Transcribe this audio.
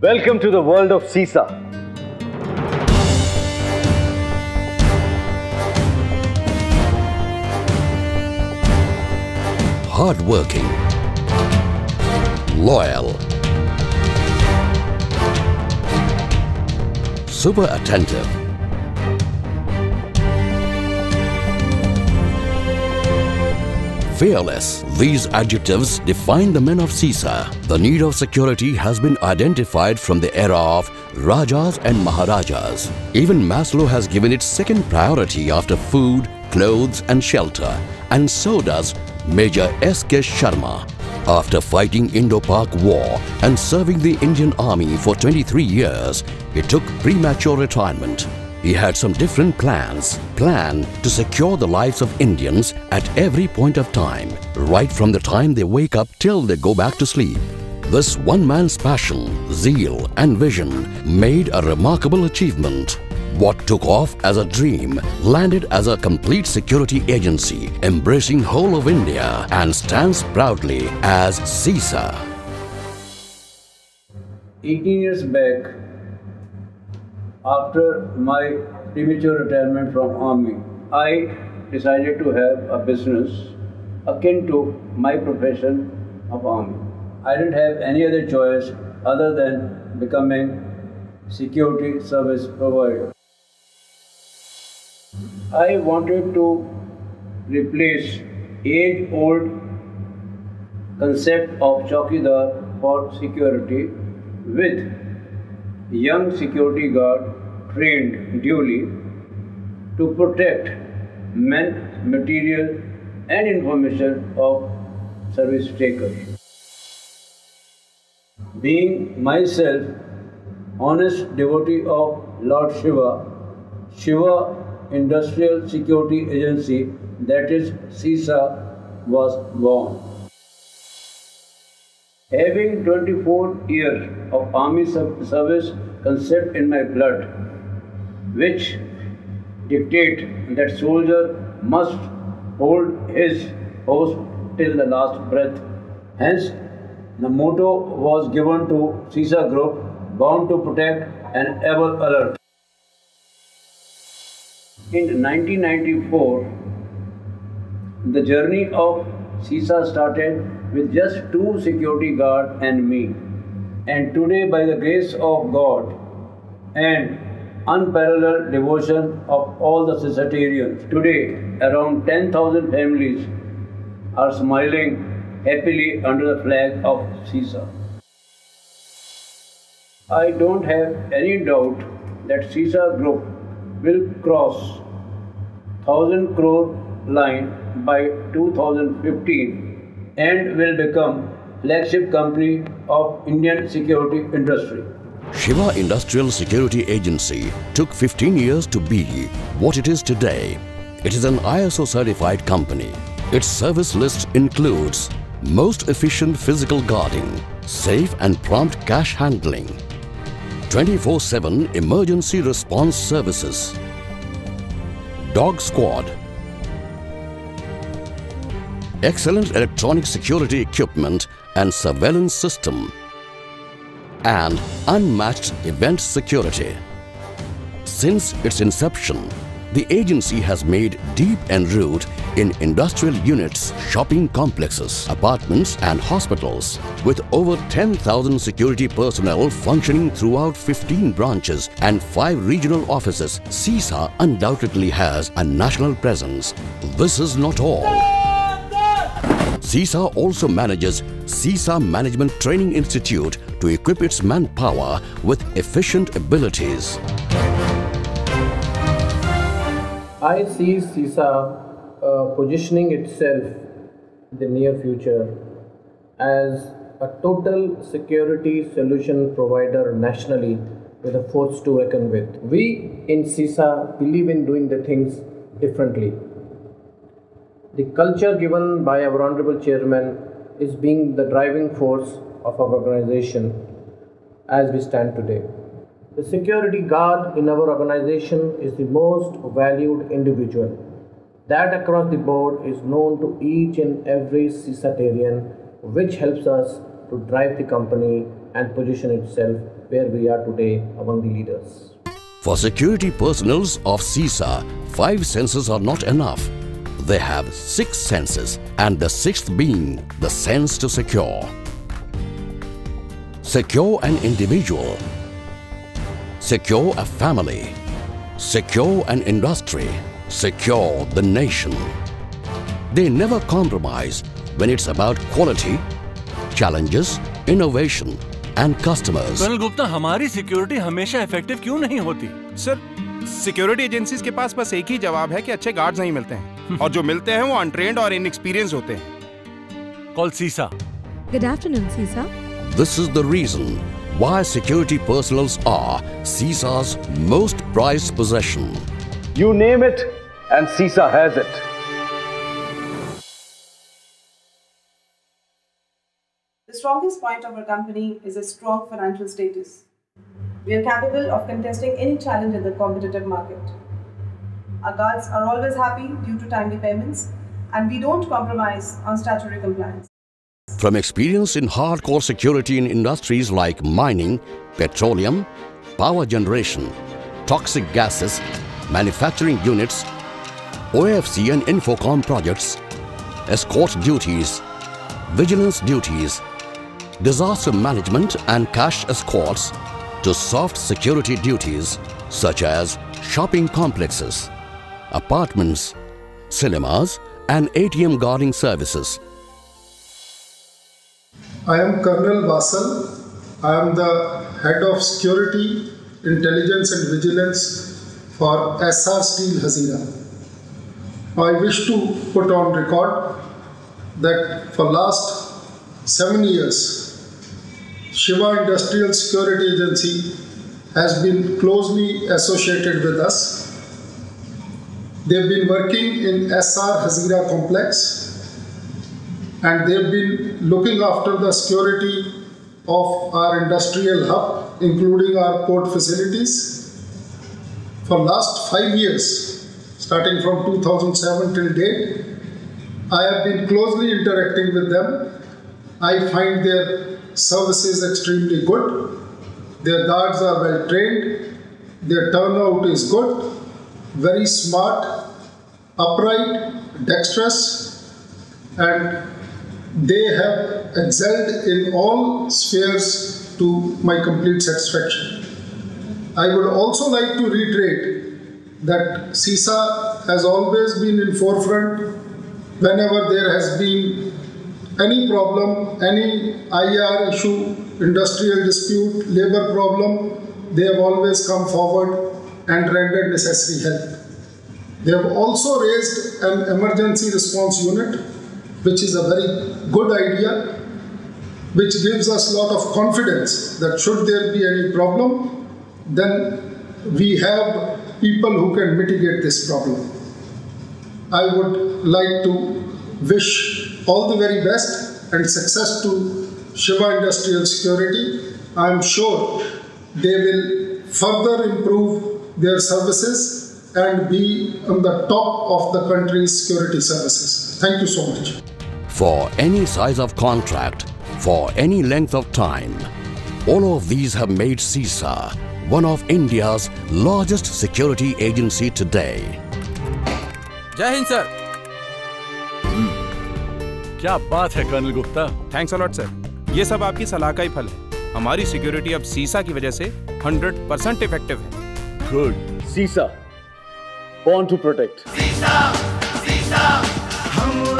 Welcome to the world of CISA. Hardworking, loyal, super attentive, fearless. These adjectives define the men of CISA. The need of security has been identified from the era of Rajas and Maharajas. Even Maslow has given it second priority after food, clothes and shelter. And so does Major S.K. Sharma. After fighting Indo-Pak War and serving the Indian Army for 23 years, he took premature retirement. He had some different plans. Plan to secure the lives of Indians at every point of time, right from the time they wake up till they go back to sleep. This one man's passion, zeal and vision made a remarkable achievement. What took off as a dream landed as a complete security agency embracing whole of India and stands proudly as CISA. 18 years back, after my premature retirement from Army, I decided to have a business akin to my profession of Army. I didn't have any other choice other than becoming security service provider. I wanted to replace age-old concept of Chaukidar for security with young security guard trained duly to protect men, material and information of service takers. Being myself honest devotee of Lord Shiva, Shiva Industrial Security Agency, that is CISA, was born. Having 24 years of Army service concept in my blood, which dictate that soldier must hold his post till the last breath. Hence, the motto was given to CISA Group, bound to protect and ever alert. In 1994, the journey of CISA started with just 2 security guards and me. And today, by the grace of God and unparalleled devotion of all the CISAtarians, today around 10,000 families are smiling happily under the flag of CISA. I don't have any doubt that CISA Group will cross 1,000 crore line by 2015 and will become flagship company of Indian security industry. Shiva Industrial Security Agency took 15 years to be what it is today. It is an ISO certified company. Its service list includes most efficient physical guarding, safe and prompt cash handling, 24/7 emergency response services, dog squad, excellent electronic security equipment and surveillance system, and unmatched event security. Since its inception, the agency has made deep enroute in industrial units, shopping complexes, apartments and hospitals. With over 10,000 security personnel functioning throughout 15 branches and 5 regional offices, CISA undoubtedly has a national presence. This is not all. CISA also manages CISA Management Training Institute to equip its manpower with efficient abilities. I see CISA positioning itself in the near future as a total security solution provider nationally with a force to reckon with. We in CISA believe in doing the things differently. The culture given by our Honorable Chairman is being the driving force of our organization as we stand today. The security guard in our organization is the most valued individual. That across the board is known to each and every CISAtarian, which helps us to drive the company and position itself where we are today among the leaders. For security personnels of CISA, 5 senses are not enough. They have 6 senses, and the 6th being the sense to secure. Secure an individual. Secure a family. Secure an industry. Secure the nation. They never compromise when it's about quality, challenges, innovation and customers. Colonel Gupta, हमारी security हमेशा effective क्यों नहीं होती? Sir, security agencies के पास बस एक ही जवाब है कि अच्छे गार्ड्स नहीं मिलते हैं और जो मिलते हैं वो अनट्रेन्ड और इनएक्सपीरियंस होते हैं। Call CISA. Good afternoon, CISA. This is the reason why security personnel are CISA's most prized possession. You name it, and CISA has it. The strongest point of our company is a strong financial status. We are capable of contesting any challenge in the competitive market. Our guards are always happy due to timely payments, and we don't compromise on statutory compliance. From experience in hardcore security in industries like mining, petroleum, power generation, toxic gases, manufacturing units, OFC and Infocom projects, escort duties, vigilance duties, disaster management and cash escorts, to soft security duties such as shopping complexes, apartments, cinemas and ATM guarding services. I am Colonel Basal. I am the Head of Security, Intelligence and Vigilance for Essar Steel Hazira. I wish to put on record that for last 7 years, Shiva Industrial Security Agency has been closely associated with us. They've been working in Essar Hazira complex, and they've been looking after the security of our industrial hub, including our port facilities. For last 5 years, starting from 2007 till date, I have been closely interacting with them. I find their services extremely good. Their guards are well trained. Their turnout is good, very smart, upright, dexterous, and they have excelled in all spheres to my complete satisfaction. I would also like to reiterate that CISA has always been in forefront whenever there has been any problem, any IR issue, industrial dispute, labor problem. They have always come forward and rendered necessary help. They have also raised an emergency response unit, which is a very good idea, which gives us a lot of confidence that should there be any problem, then we have people who can mitigate this problem. I would like to wish all the very best and success to Shiva Industrial Security. I am sure they will further improve their services and be on the top of the country's security services. Thank you so much. For any size of contract, for any length of time, all of these have made CISA one of India's largest security agency today. जय Hind sir. क्या बात है colonel Gupta. Thanks a lot sir. ये सब आपकी सलाह का ही फल है। हमारी सिक्योरिटी अब सीसा की वजह से 100% इफेक्टिव है। Good. CISA. Born to protect. CISA, CISA, हम